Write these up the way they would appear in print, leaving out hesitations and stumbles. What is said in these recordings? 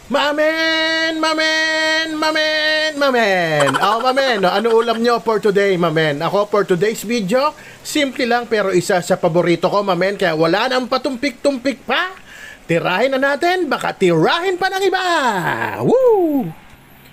Mamen! Mamen! Mamen! Mamen! Oh, mamen, no? Ano ulam nyo for today, mamen? Ako, for today's video, simple lang pero isa sa paborito ko, mamen, kaya wala nang patumpik-tumpik pa. Tirahin na natin, baka tirahin pa ng iba! Woo!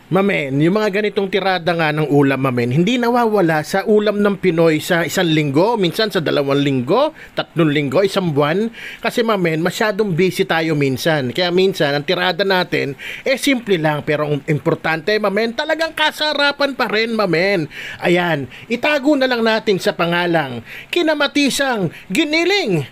Mamen, yung mga ganitong tirada nga ng ulam, mamen, hindi nawawala sa ulam ng Pinoy sa isang linggo, minsan sa 2 linggo, 3 linggo, isang buwan. Kasi mamen, masyadong busy tayo minsan. Kaya minsan, ang tirada natin, simple lang. Pero ang importante, mamen, talagang kasarapan pa rin, mamen. Ayan, itago na lang natin sa pangalang kinamatisang giniling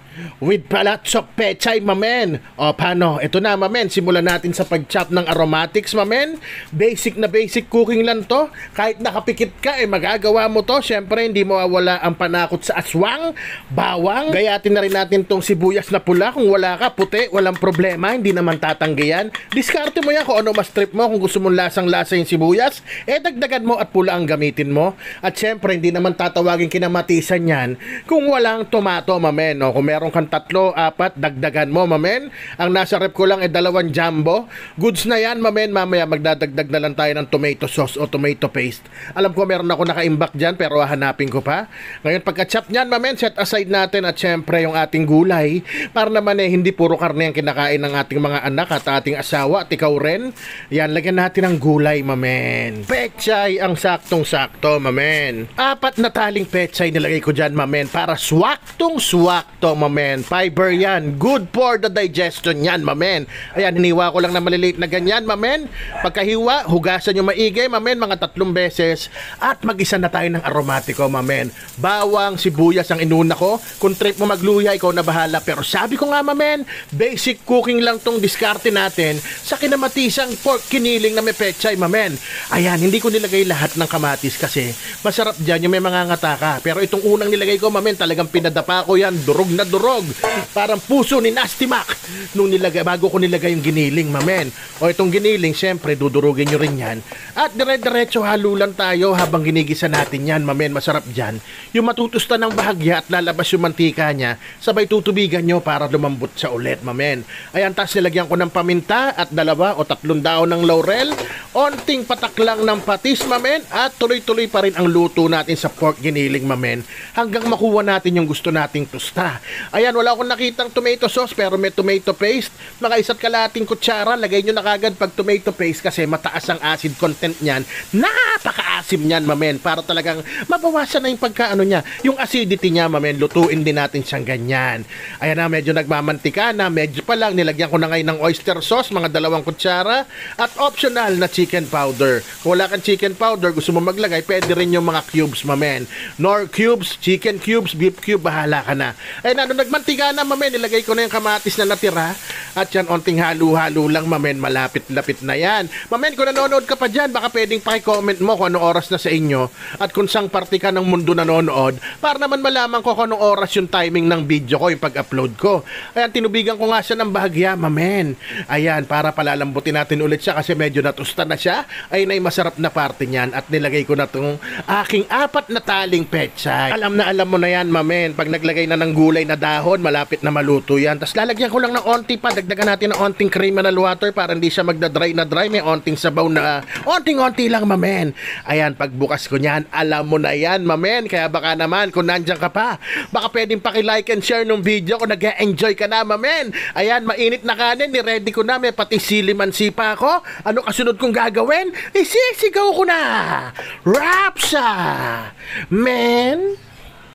with lots of pechay, mamen. O paano? Ito na, mamen. Simulan natin sa pag-chop ng aromatics, mamen. Basic na basic cooking lang to. Kahit nakapikit ka, magagawa mo to. Siyempre, hindi mawawala ang panakot sa aswang, bawang. Gayatin na rin natin tong sibuyas na pula. Kung wala ka, puti, walang problema. Hindi naman tatanggihan. Diskarte mo yan kung ano mas trip mo. Kung gusto mong lasang-lasa yung sibuyas, dagdagan mo at pula ang gamitin mo. At siyempre, hindi naman tatawagin kinamatisan yan kung walang tomato, mamen. O, kung meron kang 3, 4, dagdagan mo, mamen. Ang nasa rep ko lang 2 jumbo. Goods na yan, mamen. Mamaya magdadagdag na lang tayo ng tomato sauce o tomato paste. Alam ko meron ako naka-imbak dyan pero hahanapin ko pa. Ngayon pagka-chop nyan, mamen, set aside natin at syempre yung ating gulay para naman hindi puro karne ang kinakain ng ating mga anak at ating asawa at ikaw rin. Yan, lagyan natin ng gulay, mamen. Pechay ang saktong-sakto, mamen. 4 na taling pechay nilagay ko dyan, mamen, para swaktong-swakto, mamen. Fiber yan. Good for the digestion yan, mamen. Ayan, hiniwa ko lang na maliliit na ganyan, mamen. Pagkahiwa, hugasan nyo maigay, mamen, mga 3 beses. At mag-isa na tayo ng aromatiko, mamen. Bawang, sibuyas ang inuna ko. Kung trip mo magluya, ikaw na bahala. Pero sabi ko nga, mamen, basic cooking lang tong diskarte natin sa kinamatisang pork kiniling na may pechay, mamen. Ayan, hindi ko nilagay lahat ng kamatis kasi masarap dyan yung may mga ngata ka. Pero itong unang nilagay ko, mamen, talagang pinadapa ko yan. Durog na durog. Parang puso ni Nasty Mac nung nilagay, bago ko nilagay yung giniling, mamen. O itong giniling, syempre, dudurugin nyo rin yan. At dire-diretso halo lang tayo habang ginigisa natin yan, mamen. Masarap dyan. Yung matutusta ng bahagya at lalabas yung mantika niya, sabay tutubigan nyo para lumambot sa ulit, mamen. Ayan, tas nilagyan ko ng paminta at 2 o 3 daon ng laurel. Onting patak lang ng patis, mamen. At tuloy-tuloy pa rin ang luto natin sa pork giniling, mamen. Hanggang makuha natin yung gusto nating tusta. Ayan, wala akong nakitang tomato sauce pero may tomato paste. Mga 1 kutsara, lagay nyo na kagad pag tomato paste kasi mataas ang acid content niyan. Napaka-asim niyan, mamen. Para talagang mabawasan na yung pagkaano niya. Yung acidity niya, mamen, lutuin din natin siyang ganyan. Ayan na, medyo nagmamantika na. Medyo pa lang, nilagyan ko na ngayon ng oyster sauce, mga 2 kutsara. At optional na chicken powder. Kung wala kang chicken powder, gusto mo maglagay, pwede rin yung mga cubes, mamen. Nor cubes, chicken cubes, beef cube, bahala ka na. Ayan na, nung nagmantika na, mamen, nilagay ko na yung kamatis na natira. At yan, onting halo-halo lang, mamen, malapit-lapit na yan. Mamen, kung nanonood ka pa dyan, baka pwedeng paki-comment mo kung anong oras na sa inyo at kung sang parte ka ng mundo nanonood para naman malaman ko kung anong oras yung timing ng video ko, yung pag-upload ko. Ayan, tinubigan ko nga siya ng bahagya, mamen. Ayan, para palalambutin natin ulit siya kasi medyo natusta na siya. Ayun ay masarap na parte niyan at nilagay ko na itong aking 4 na taling pechay. Alam mo na yan, mamen. Pag naglagay na ng gulay na dahon, malapit na maluto yan. Tapos lalagyan ko lang ng onti pa. Dagdagan natin ng onting criminal water para hindi siya magda-dry na dry. May onting sabaw na onting-onti lang, mamen. Ayan, pagbukas ko niyan, alam mo na yan, mamen. Kaya baka naman, kung nandyan ka pa, baka pwedeng paki-like and share nung video kung nag-enjoy ka na, mamen. Ayan, mainit na kanin, ni-ready ko na. May pati silimansi pa ako. Ano kasunod kong gagawin? Isisigaw ko na! Rapsa! Men!